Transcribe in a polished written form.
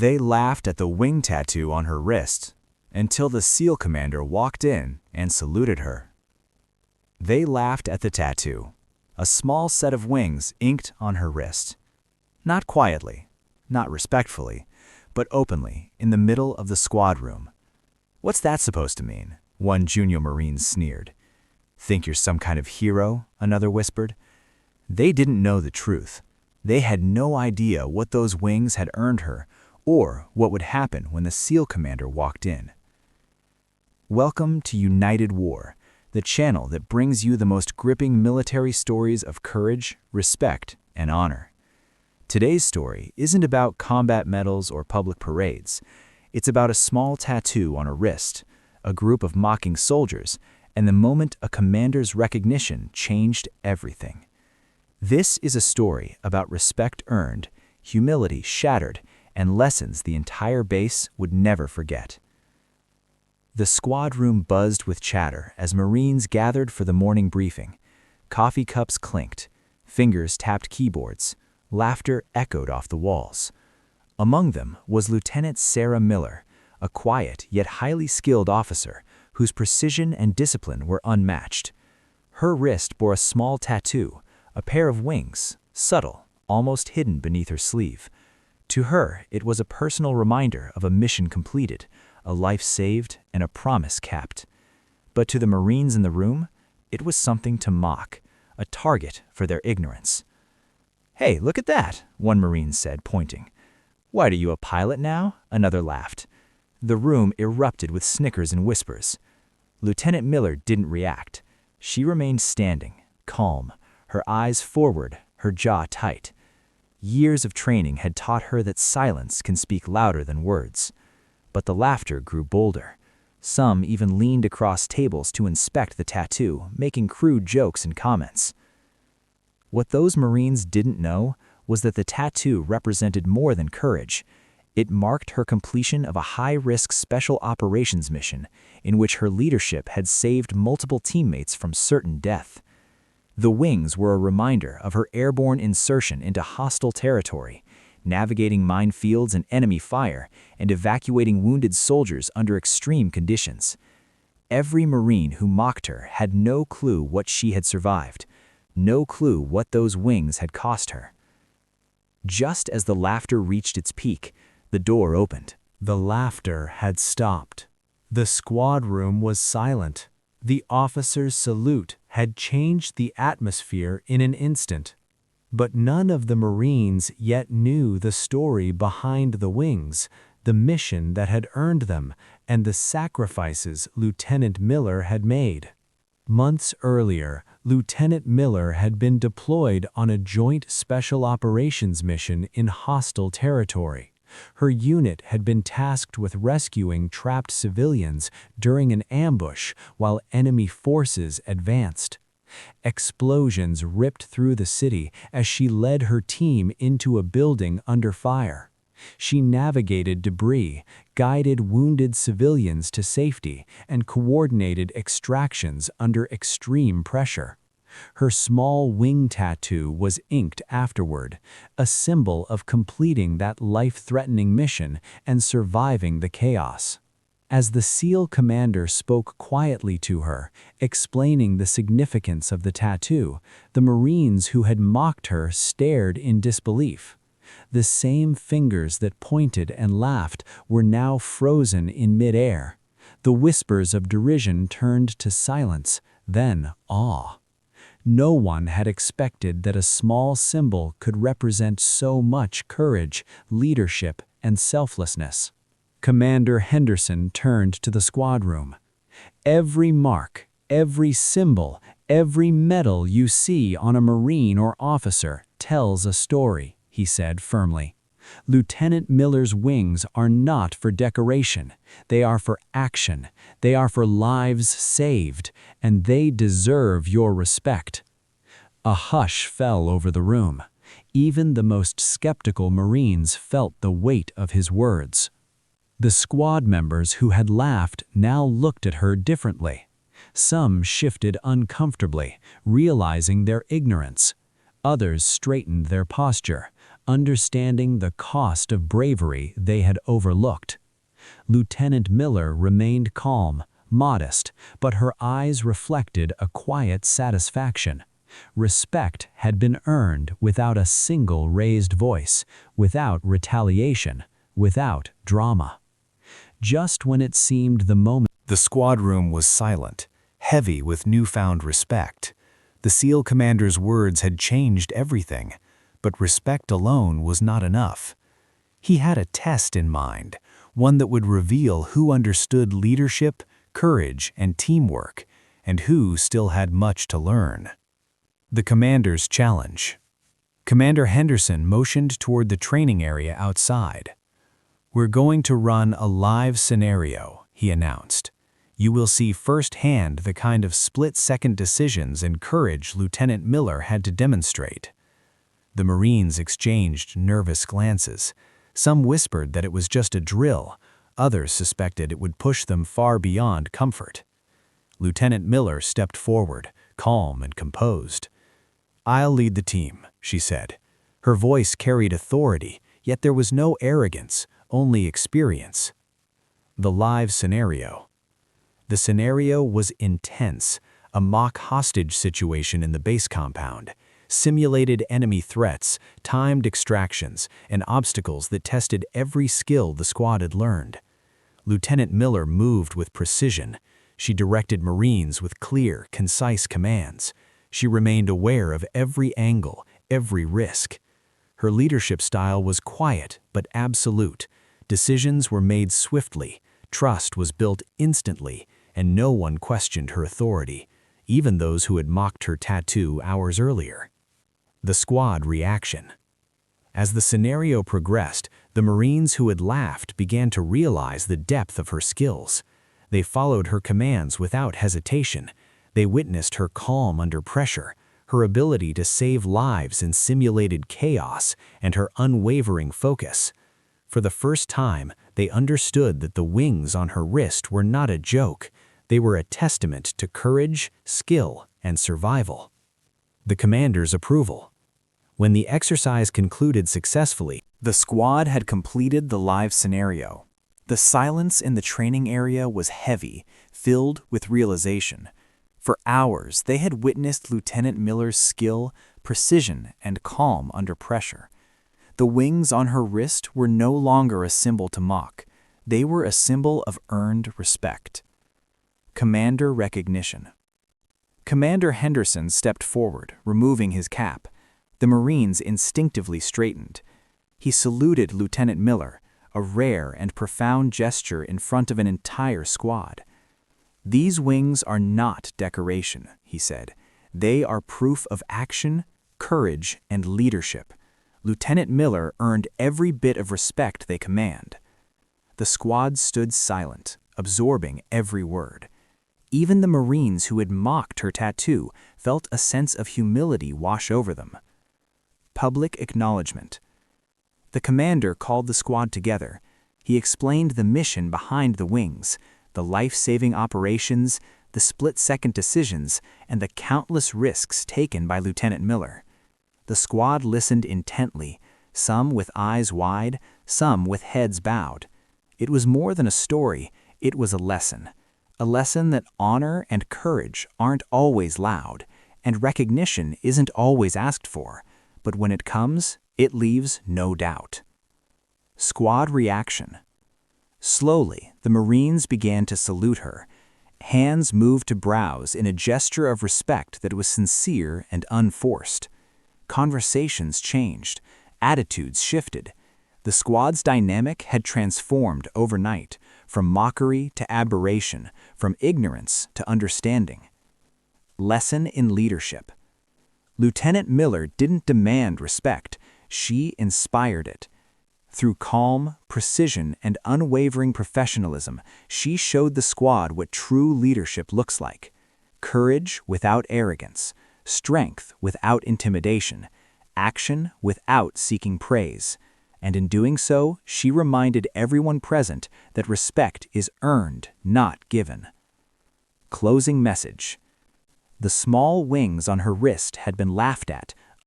They laughed at the wing tattoo on her wrist until the SEAL commander walked in and saluted her. They laughed at the tattoo, a small set of wings inked on her wrist. Not quietly, not respectfully, but openly in the middle of the squad room. "What's that supposed to mean?" one junior Marine sneered. "Think you're some kind of hero?" another whispered. They didn't know the truth. They had no idea what those wings had earned her or what would happen when the SEAL commander walked in. Welcome to United War, the channel that brings you the most gripping military stories of courage, respect, and honor. Today's story isn't about combat medals or public parades. It's about a small tattoo on a wrist, a group of mocking soldiers, and the moment a commander's recognition changed everything. This is a story about respect earned, humility shattered, and lessons the entire base would never forget. The squad room buzzed with chatter as Marines gathered for the morning briefing. Coffee cups clinked, fingers tapped keyboards, laughter echoed off the walls. Among them was Lieutenant Sarah Miller, a quiet yet highly skilled officer whose precision and discipline were unmatched. Her wrist bore a small tattoo, a pair of wings, subtle, almost hidden beneath her sleeve. To her, it was a personal reminder of a mission completed, a life saved, and a promise kept. But to the Marines in the room, it was something to mock, a target for their ignorance. "Hey, look at that," one Marine said, pointing. "What, are you a pilot now?" another laughed. The room erupted with snickers and whispers. Lieutenant Miller didn't react. She remained standing, calm, her eyes forward, her jaw tight. Years of training had taught her that silence can speak louder than words. But the laughter grew bolder. Some even leaned across tables to inspect the tattoo, making crude jokes and comments. What those Marines didn't know was that the tattoo represented more than courage. It marked her completion of a high-risk special operations mission in which her leadership had saved multiple teammates from certain death. The wings were a reminder of her airborne insertion into hostile territory, navigating minefields and enemy fire, and evacuating wounded soldiers under extreme conditions. Every Marine who mocked her had no clue what she had survived, no clue what those wings had cost her. Just as the laughter reached its peak, the door opened. The laughter had stopped. The squad room was silent. The officer's salute had changed the atmosphere in an instant. But none of the Marines yet knew the story behind the wings, the mission that had earned them, and the sacrifices Lieutenant Miller had made. Months earlier, Lieutenant Miller had been deployed on a joint special operations mission in hostile territory. Her unit had been tasked with rescuing trapped civilians during an ambush while enemy forces advanced. Explosions ripped through the city as she led her team into a building under fire. She navigated debris, guided wounded civilians to safety, and coordinated extractions under extreme pressure. Her small wing tattoo was inked afterward, a symbol of completing that life-threatening mission and surviving the chaos. As the SEAL commander spoke quietly to her, explaining the significance of the tattoo, the Marines who had mocked her stared in disbelief. The same fingers that pointed and laughed were now frozen in midair. The whispers of derision turned to silence, then awe. No one had expected that a small symbol could represent so much courage, leadership, and selflessness. Commander Henderson turned to the squad room. "Every mark, every symbol, every medal you see on a Marine or officer tells a story," he said firmly. "Lieutenant Miller's wings are not for decoration. They are for action. They are for lives saved, and they deserve your respect." A hush fell over the room. Even the most skeptical Marines felt the weight of his words. The squad members who had laughed now looked at her differently. Some shifted uncomfortably, realizing their ignorance. Others straightened their posture, understanding the cost of bravery they had overlooked. Lieutenant Miller remained calm, modest, but her eyes reflected a quiet satisfaction. Respect had been earned without a single raised voice, without retaliation, without drama. Just when it seemed the moment. The squad room was silent, heavy with newfound respect. The SEAL commander's words had changed everything, but respect alone was not enough. He had a test in mind, one that would reveal who understood leadership, courage, and teamwork, and who still had much to learn. The commander's challenge. Commander Henderson motioned toward the training area outside. "We're going to run a live scenario," he announced. "You will see firsthand the kind of split-second decisions and courage Lieutenant Miller had to demonstrate." The Marines exchanged nervous glances. Some whispered that it was just a drill. Others suspected it would push them far beyond comfort. Lieutenant Miller stepped forward, calm and composed. "I'll lead the team," she said. Her voice carried authority, yet there was no arrogance, only experience. The live scenario. The scenario was intense, a mock hostage situation in the base compound. Simulated enemy threats, timed extractions, and obstacles that tested every skill the squad had learned. Lieutenant Miller moved with precision. She directed Marines with clear, concise commands. She remained aware of every angle, every risk. Her leadership style was quiet but absolute. Decisions were made swiftly, trust was built instantly, and no one questioned her authority, even those who had mocked her tattoo hours earlier. The squad reaction. As the scenario progressed, the Marines who had laughed began to realize the depth of her skills. They followed her commands without hesitation. They witnessed her calm under pressure, her ability to save lives in simulated chaos, and her unwavering focus. For the first time, they understood that the wings on her wrist were not a joke. They were a testament to courage, skill, and survival. The commander's approval. When the exercise concluded successfully, the squad had completed the live scenario. The silence in the training area was heavy, filled with realization. For hours, they had witnessed Lieutenant Miller's skill, precision, and calm under pressure. The wings on her wrist were no longer a symbol to mock. They were a symbol of earned respect. Commander recognition. Commander Henderson stepped forward, removing his cap. The Marines instinctively straightened. He saluted Lieutenant Miller, a rare and profound gesture in front of an entire squad. "These wings are not decoration," he said. "They are proof of action, courage, and leadership. Lieutenant Miller earned every bit of respect they command." The squad stood silent, absorbing every word. Even the Marines who had mocked her tattoo felt a sense of humility wash over them. Public acknowledgement. The commander called the squad together. He explained the mission behind the wings, the life-saving operations, the split-second decisions, and the countless risks taken by Lieutenant Miller. The squad listened intently, some with eyes wide, some with heads bowed. It was more than a story, it was a lesson that honor and courage aren't always loud, and recognition isn't always asked for, but when it comes, it leaves no doubt. Squad reaction. Slowly, the Marines began to salute her. Hands moved to brows in a gesture of respect that was sincere and unforced. Conversations changed, attitudes shifted. The squad's dynamic had transformed overnight, from mockery to aberration, from ignorance to understanding. Lesson in leadership. Lieutenant Miller didn't demand respect, she inspired it. Through calm, precision, and unwavering professionalism, she showed the squad what true leadership looks like. Courage without arrogance, strength without intimidation, action without seeking praise. And in doing so, she reminded everyone present that respect is earned, not given. Closing message. The small wings on her wrist had been laughed at,